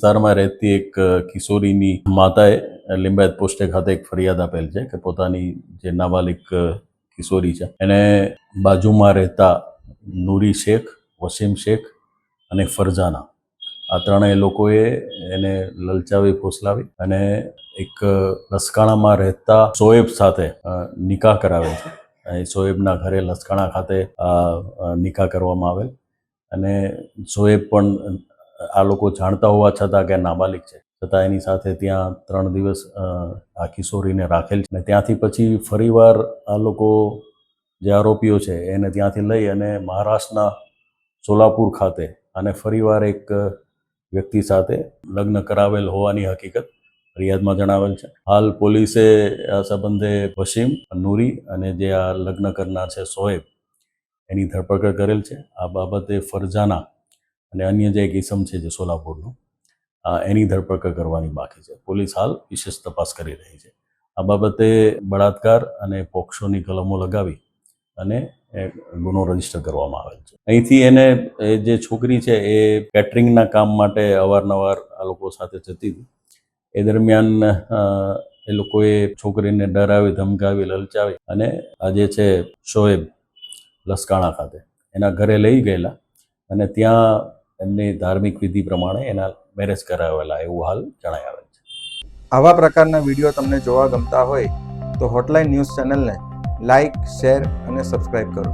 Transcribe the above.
વિસ્તારમાં રહેતી એક કિશોરીની માતાએ લિંબાયત પોસ્ટે ખાતે એક ફરિયાદ આપેલ છે કે પોતાની જે નાબાલિગ કિશોરી છે એને બાજુમાં રહેતા નૂરી શેખ, વસીમ શેખ અને ફરજાના આ ત્રણેય લોકોએ એને લલચાવી ફોસલાવી અને એક લસકાણામાં રહેતા શોએબ સાથે નિકાહ કરાવે છે. એ શોએબના ઘરે લસકાણા ખાતે નિકાહ કરવામાં આવેલ અને શોએબ પણ આ લોકો જાણતા હોવા છતાં કે નાબાલિગ છે છતાં એની સાથે ત્યાં 3 દિવસ આ કિશોરીને રાખેલ છે. અને ત્યાંથી પછી ફરીવાર આ લોકો જે આરોપીઓ છે એને ત્યાંથી લઈ અને મહારાષ્ટ્રના સોલાપુર ખાતે અને ફરીવાર એક વ્યક્તિ સાથે લગ્ન કરાવેલ હોવાની હકીકત ફરિયાદમાં જણાવેલ છે. હાલ પોલીસે આ સંબંધે વસીમ, નૂરી અને જે આ લગ્ન કરનાર છે શોએબ એની ધરપકડ કરેલ છે. આ બાબતે ફરજાના અને અન્ય જે એક ઇસમ છે જે સોલાપુરનું એની ધરપકડ કરવાની બાકી છે. પોલીસ હાલ વિશેષ તપાસ કરી રહી છે. આ બાબતે બળાત્કાર અને પોક્સોની કલમો લગાવી અને ગુનો રજીસ્ટર કરવામાં આવેલ છે. અહીંથી એને જે છોકરી છે એ કેટરિંગના કામ માટે અવારનવાર આ લોકો સાથે જતી હતી. એ દરમિયાન એ લોકોએ છોકરીને ડરાવી, ધમકાવી, લલચાવી અને આ જે છે શોએબ લસકાણા ખાતે એના ઘરે લઈ ગયેલા અને ત્યાં એમની ધાર્મિક વિધિ પ્રમાણે એના મેરેજ કરાવેલા એવું હાલ જણાઈ આવેલ છે. આવા પ્રકારના વિડીયો તમને જોવા ગમતા હોય તો હોટલાઇન ન્યૂઝ ચેનલને લાઇક, શેર અને સબસ્ક્રાઇબ કરો.